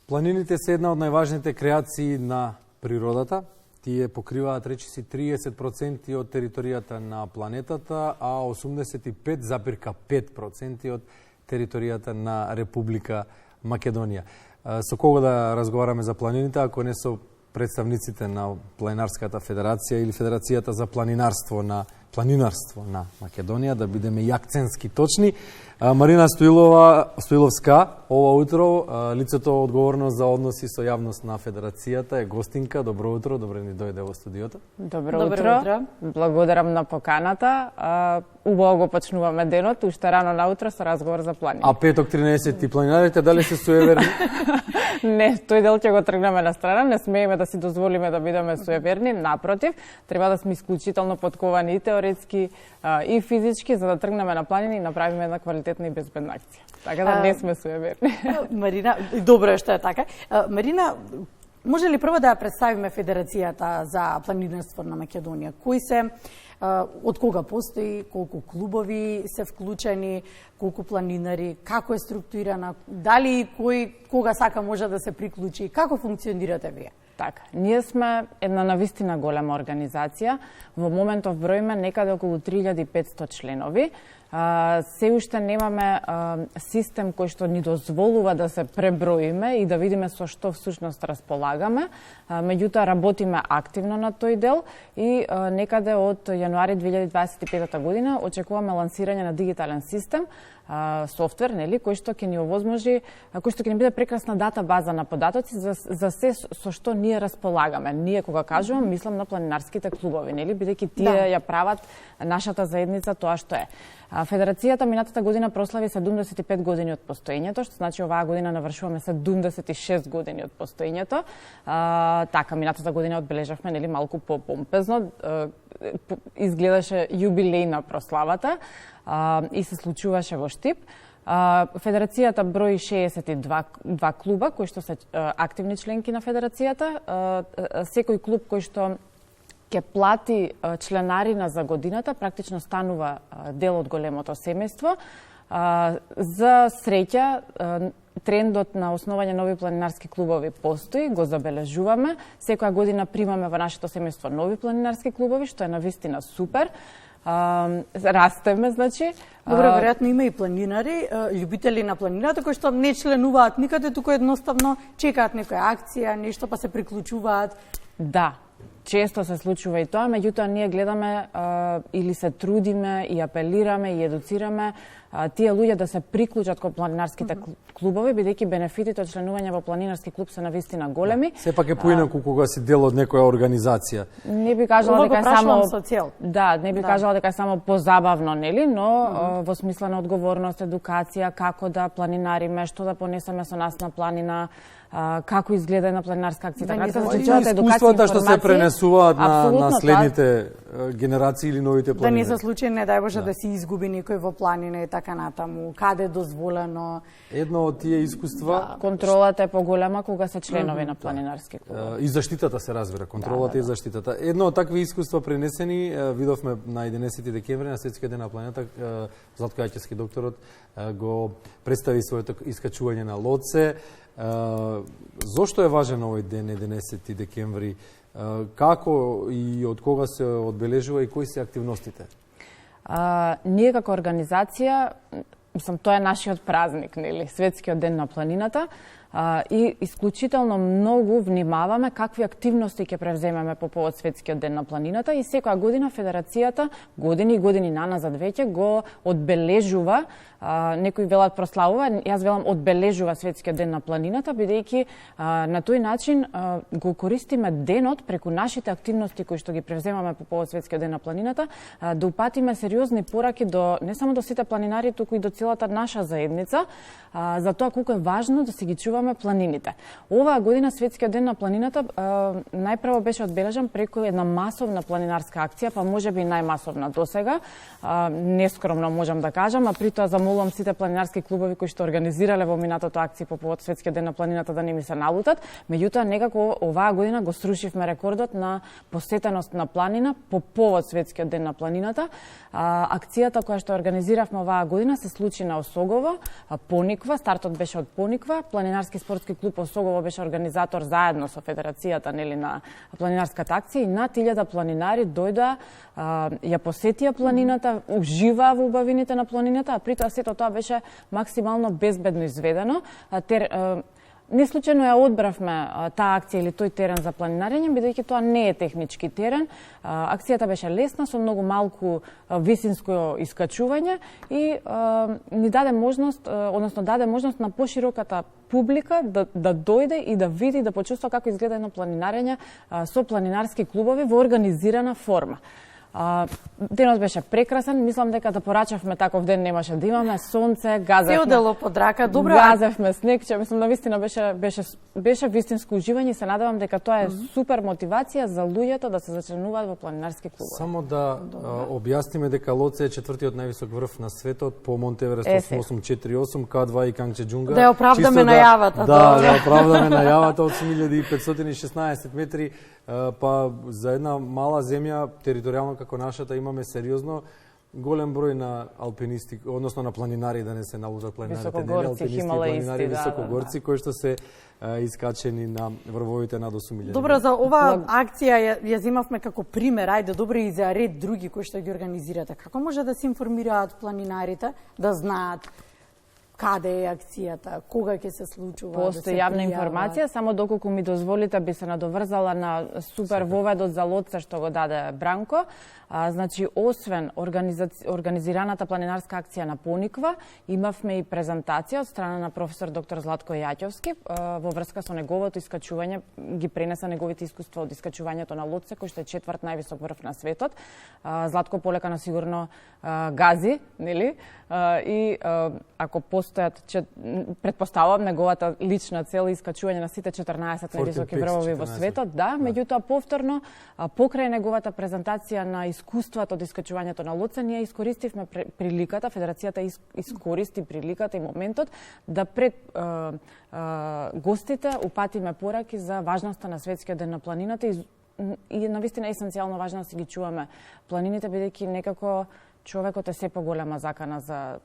Планините се една од најважните креации на природата. Тие покриваат речиси 30% од територијата на планетата, а 85,5% од територијата на Република Македонија. Со кого да разговараме за планините, ако не со представниците на Планинарската федерација или Федерацијата за планинарство на Македонија, да бидеме и акцентски точни. Марина Стоиловска, ова утро, лицето одговорно за односи со јавност на Федерацијата, е гостинка. Добро утро, добре ни дојде во студиото. Добро утро. Благодарам на поканата. Убаво го почнуваме денот, уште рано наутро со разговор за планини. А петок 13 планинарите, дали се суеверни? Не, тој дел ќе го тргнеме на страна, не смееме да си дозволиме да бидеме суеверни, напротив, треба да сме исклучително подковани и теоретски и физички за да тргнеме на планини и направиме една квалитетна и безбедна акција. Така да не сме суеверни. Марина, добро е што е така. Марина, може ли прво да ја представиме Федерацијата за планинарство на Македонија? Кои се, од кога постои, колку клубови се вклучени, колку планинари, како е структурирана, дали кога сака може да се приклучи, како функционирате вие? Така, ние сме една навистина голема организација. Во моментов броиме некаде околу 3500 членови. Се уште немаме систем кој што ни дозволува да се преброиме и да видиме со што всушност располагаме. Меѓутоа работиме активно на тој дел и некаде од јануари 2025 година очекуваме лансирање на дигитален систем, софтвер, нели, кој што ќе ни овозможи, кој што ќе ни биде прекрасна дата база на податоци за се со што ние располагаме. Ние кога кажувам, мислам на планинарските клубови, нели, бидејќи тие ја прават нашата заедница тоа што е. Федерацијата минатата година прослави 75 години од постоењето, што значи оваа година навршуваме 76 години од постоењето. Така, минатата година одбележавме, нели, малку по-помпезно, изгледаше јубилејна прославата и се случуваше во Штип. Федерацијата брои 62 клуба кои што се активни членки на федерацијата. Секој клуб кој што ќе плати членарина за годината, практично станува дел од големото семејство. За среќа, трендот на основање нови планинарски клубови постои, го забележуваме. Секоја година примаме во нашето семејство нови планинарски клубови, што е навистина супер. Растеме, значи. Добро, веројатно има и планинари, љубители на планината, кои што не членуваат никаде, туку едноставно чекаат некоја акција, нешто па се приклучуваат. Да, често се случува и тоа, меѓутоа ние гледаме или се трудиме и апелираме и едуцираме тие луѓе да се приклучат кон планинарските клубови, бидејќи бенефитите од членување во планинарски клуб се навистина големи. Сепак е поинаку кога си дел од некоја организација. Не би кажала дека е само со цел. Да, не би кажала дека е само позабавно, нели, но во смисла на одговорност, едукација, како да планинариме, што да понесеме со нас на планина, како изгледа една планинарска акција. Така искуствата што се пренесуваат на следните генерации или новите планинари. Да не се случи, не дај Боже, да си изгуби некој во планина и така натаму, каде е дозволено. Едно од тие искуства... Контролата е поголема кога се членови на планинарски клуб. И заштитата се разбира, контролата и заштитата. Едно од такви искуства пренесени видовме на 11 декември на Светскиот ден на планината. Златко Јаќевски, докторот, го представи своето искачување на лодце. Зошто е важен овој ден, 11 декември? Како и од кога се одбележува и кои се активностите? Ние како организација, тоа е нашиот празник, нели, Светскиот ден на планината, и исклучително многу внимаваме какви активности ќе превземеме по повод Светскиот ден на планината и секоја година Федерацијата, години и години наназад веќе, го одбележува, некои велат прославува, јас велам одбележува Светскиот ден на планината, бидејќи на тој начин го користиме денот преку нашите активности кои што ги превземаме по повод Светскиот ден на планината, да упатиме сериозни пораки не само до сите планинари, туку и до целата наша заедница, за тоа колку е важно да се ги чуваме планините. Оваа година Светскиот ден на планината најпрво беше одбележан преку една масовна планинарска акција, па можеби најмасовна досега. Нескромно можам да кажам, а при тоа замолувам сите планинарски клубови кои што организирале во минатото акции по повод Светскиот ден на планината да не ми се налутат. Меѓутоа некако оваа година го срушивме рекордот на посетеност на планина по повод Светскиот ден на планината. Акцијата која што организиравме оваа година се случи на Осогово, Пониква, стартот беше од Пониква. Планинарски планинарски спортски клуб Осогово беше организатор заедно со федерацијата, нели, на планинарската акција и над 1000 планинари дојдоа, ја посетија планината, уживаа во убавините на планината, а при тоа сето тоа беше максимално безбедно изведено. Не случајно ја одбравме таа акција или тој терен за планинарење, бидејќи тоа не е технички терен. Акцијата беше лесна, со многу малку висинско искачување и ни даде можност, односно даде можност на пошироката публика да дојде и да види, да почувствува како изгледа едно планинарење со планинарски клубови во организирана форма. Денот беше прекрасен, мислам дека да порачавме таков ден немаше да имаме, сонце, газевме. Се одело под рака, добро. Газевме снегче, мислам навистина беше вистинско уживање и се надевам дека тоа е супер мотивација за луѓето да се зачленуваат во планинарски клубови. Само да објасниме дека Лоце е четвртиот највисок врв на светот по Монте Еверест 8848, К2 и Кангчеджунга. Да ја оправдаме најавата. Да оправдаме најавата од 8516 метри, па за една мала земја територијално како нашата имаме сериозно голем број на алпинисти, односно на планинари, да не се налутат планинарите, високогорци, хималаисти, високогорци кои што се искачени на врвовите над 8000. Добро, за оваа акција ја земавме како пример, ајде, добро и за ред други кои што ги организирате. Како може да се информираат планинарите, да знаат каде е акцијата, кога ќе се случува? Постои јавна информација, само доколку ми дозволите би се надоврзала на супер воведот за Лоце што го даде Бранко. Значи, освен организираната планинарска акција на Пониква, имавме и презентација од страна на професор доктор Златко Јаќовски во врска со неговото искачување, ги пренеса неговите искуства од искачувањето на Лоце, кој што е четврт највисок врв на светот. Златко полека сигурно гази, нели? И ако постојат, предпоставувам неговата лична цел искачување на сите 14 највисоки врвови во светот, да, меѓутоа повторно покрај неговата презентација на искуството од искачувањето на Лоце, ние искористивме приликата, федерацијата искористи приликата и моментот да пред гостите упатиме пораки за важноста на светскиот ден на планината и навистина есенцијално важно да си ги чуваме планините, бидејќи некако човекот е се поголема закана за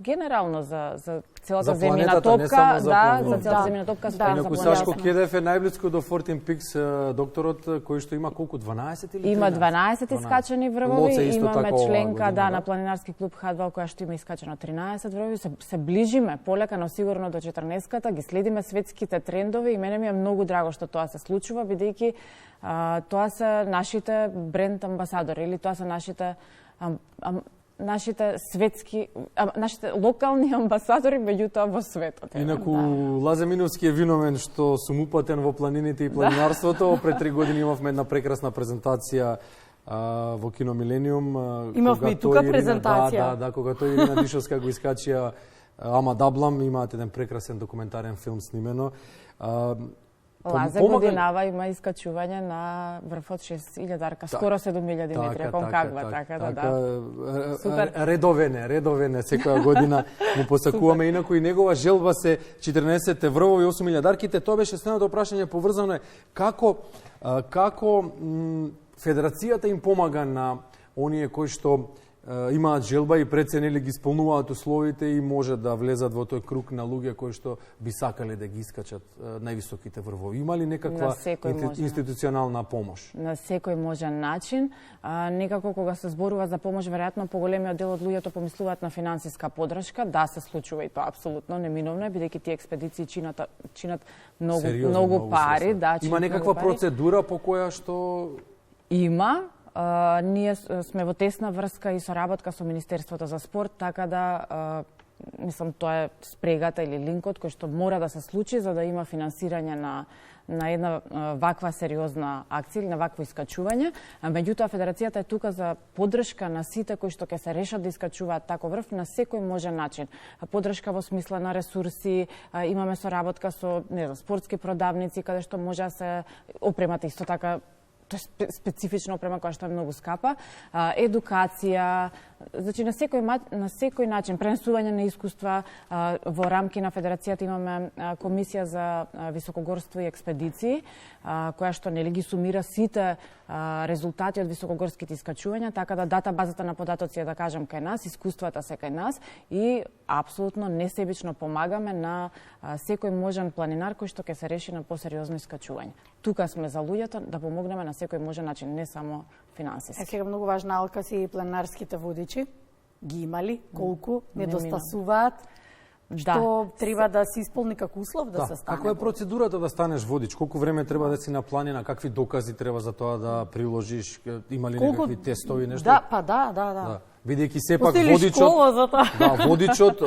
генерално за целата земјина топка, да, за целата земјина топка, за планетата. Сашко Кедев е најблиску до Фортин Пикс, докторот кој што има колку 12 или 13? Има 12 искачени врвови, имаме членка на планинарски клуб Х2 која што има искачено 13 врвови, се ближиме полека, но сигурно до 14-ката, ги следиме светските трендови и мене ми е многу драго што тоа се случува, бидејќи тоа се нашите бренд амбасадори или тоа се нашите светски, нашите локални амбасадори меѓутоа во светот. Инаку Лазе Миновски е виновен што сум упатен во планините и планинарството. Пред 3 години имавме една прекрасна презентација во Кино Милениум. Имавме и тука презентација. Да, кога тој Ирина Дишовска го искачија Ама Даблам, имаат еден прекрасен документарен филм снимено. Лазе годинава има искачување на врвот 6000-арка, скоро 7000 метри, Конкагва, така да. Супер. Редовене, секоја година му посакуваме, инаку и негова желба се 14 врвови 8000-арките. Тоа беше следното прашање, поврзано е како федерацијата им помага на оние кои што имаат желба и преценили ги исполнуваат условите и може да влезат во тој круг на луѓе кои што би сакале да ги искачат највисоките врвови. Има ли некаква институционална помош? На секој можен начин. Некако кога се зборува за помош, веројатно поголемиот дел од луѓето помислуваат на финансиска поддршка. Да, се случува и тоа апсолутно неминовно е, бидејќи тие експедиции чинат многу пари. Да, има некаква процедура по која што... Има. Ние сме во тесна врска и соработка со Министерството за спорт, така да мислам тоа е спрегата или линкот кој што мора да се случи за да има финансирање на една ваква сериозна акција или на вакво искачување. Меѓутоа федерацијата е тука за поддршка на сите кои што ќе се решат да искачуваат тако врв на секој можен начин. Поддршка во смисла на ресурси, имаме соработка со спортски продавници каде што може да се опремате исто така. Тоа е специфична опрема која што е многу скапа, едукација, Значи на секој начин пренесување на искуства во рамки на федерацијата имаме комисија за високогорство и експедиции, која што нели ги сумира сите резултати од високогорските искачувања, така да датабазата на податоци е, да кажам, кај нас, искуствата се кај нас и апсолутно несебично помагаме на секој можен планинар кој што ќе се реши на посериозно искачување. Тука сме за луѓето да помогнеме на секој можен начин, не само финансиски. Сега многу важна алка си и планинарските водичи. Ги имали? Колку? Недостасуваат? Што треба да се исполни како услов да се стане? Како е процедурата да станеш водич? Колку време треба да си на планина? Какви докази треба за тоа да приложиш? Има ли некакви тестови, нешто? Да. Бидејќи сепак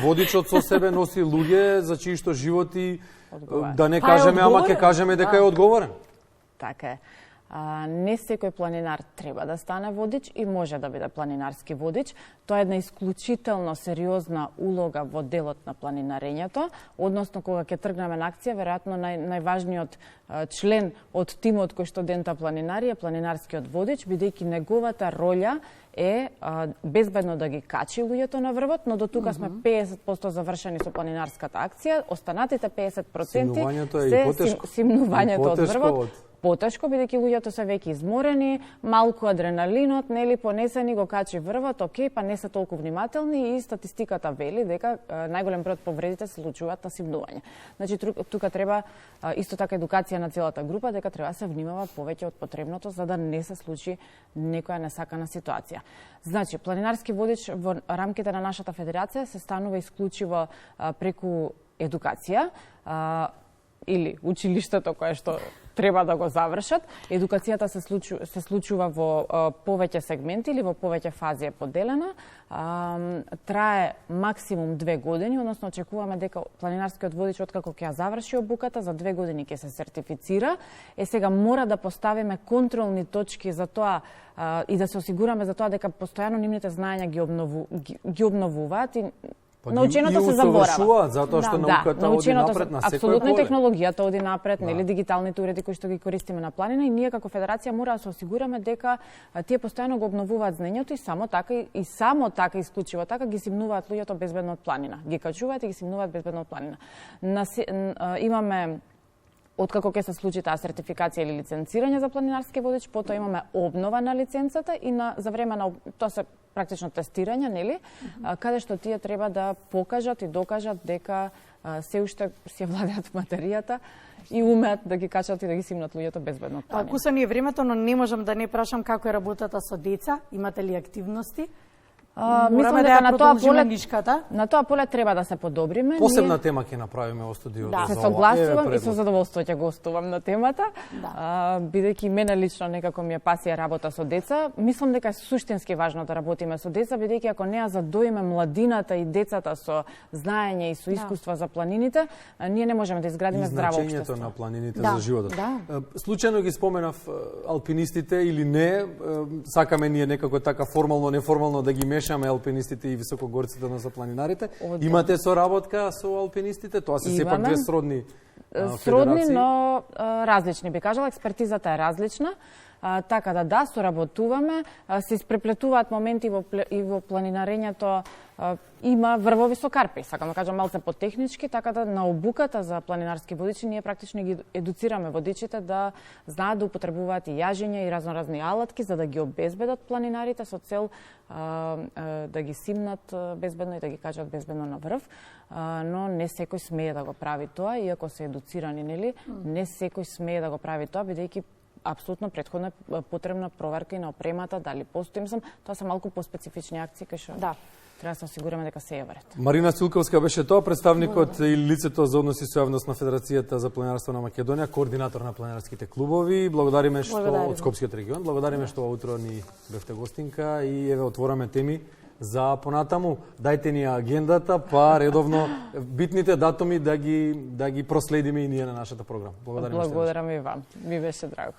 водичот со себе носи луѓе за чии што животи да не кажеме, ама ќе кажеме дека е одговорен. Така е. Не секој планинар треба да стане водич и може да биде планинарски водич. Тоа е една исклучително сериозна улога во делот на планинарењето, односно кога ќе тргнеме на акција, веројатно најважниот член од тимот кој што дента планинари е планинарскиот водич, бидејќи неговата роља е безбедно да ги качи луѓето на врвот, но до тука сме 50% завршени со планинарската акција, останатите 50% симнувањето од врвот. Потешко, бидејќи луѓето се веќе изморени, малку адреналинот, нели, понесени, го качи врвот, окей, па не се толку внимателни и статистиката вели дека најголем број од повредите се случуваат на симнување. Значи, тука треба исто така едукација на целата група, дека треба да се внимава повеќе од потребното, за да не се случи некоја несакана ситуација. Значи, планинарски водич во рамките на нашата федерација се станува исклучиво преку едукација или училиштето кое што треба да го завршат. Едукацијата се случува во повеќе сегменти или во повеќе фази е поделена. Трае максимум 2 години, односно очекуваме дека планинарскиот водич откако ќе ја заврши обуката за 2 години ќе се сертифицира. Сега мора да поставиме контролни точки за тоа и да се осигураме за тоа дека постојано нивните знаења ги обновуваат и наученото се заборава. Затоа што науката оди напред на секој апсолутно технологијата оди напред, нели дигиталните уреди кои што ги користиме на планина и ние како федерација мора да се осигураме дека тие постојано го обновуваат знаењето и само така исклучиво така ги симнуваат луѓето безбедно од планина. Ги качуваат и ги симнуваат безбедно од планина. Имаме откако ќе се случи таа сертификација или лиценцирање за планинарски водич, потоа имаме обнова на лиценцата и за време на тоа се практично тестирање, нели? Каде што тие треба да покажат и докажат дека се уште си владеат материјата и умеат да ги качат и да ги симнат луѓето безбедно од планина. Куса ни е времето, но не можам да не прашам како е работата со деца, имате ли активности? Мислам дека на тоа поле треба да се подобриме. Посебна тема ќе направиме во студиото. Да, се согласувам и со задоволство ќе гостувам на темата. Бидејќи мене лично некако ми е пасија работа со деца, мислам дека е суштински важно да работиме со деца, бидејќи ако не ја задоиме младината и децата со знаење и со искуства за планините, ние не можеме да изградиме здраво општество. Значењето на планините за животот. Случајно ги споменав алпинистите или не, сакаме ние некако така формално, неформално да ги мешаме алпинистите и високогорците на планинарите. Имате соработка со алпинистите? Тоа се сепак две сродни федерации. Сродни, но различни, би кажала. Експертизата е различна. Така да, соработуваме. Се испреплетуваат моменти и во планинарењето. Има врвови со карпи, сакам да кажам малце потехнички, така да на обуката за планинарски водичи ние практично ги едуцираме водичите да знаат да употребуваат и јажење и разноразни алатки за да ги обезбедат планинарите со цел да ги симнат безбедно и да ги качат безбедно на врв, но не секој смее да го прави тоа, иако се едуцирани, нели? Не секој смее да го прави тоа, бидејќи апсолутно претходно е потребна проверка и на опремата, дали постои, тоа се малку поспецифични акции кои што треба да се осигураме дека се е вред. Марина Стилковска беше тоа, представникот и лицето за односи со јавност на Федерацијата за планинарство на Македонија, координатор на планинарските клубови. Благодариме што од Скопскиот регион, благодариме што утро ни бевте гостинка и еве отвораме теми за понатаму. Дајте ни агендата, па редовно битните датуми да ги проследиме и ние на нашата програма. Благодарам и вам. Ми беше драго.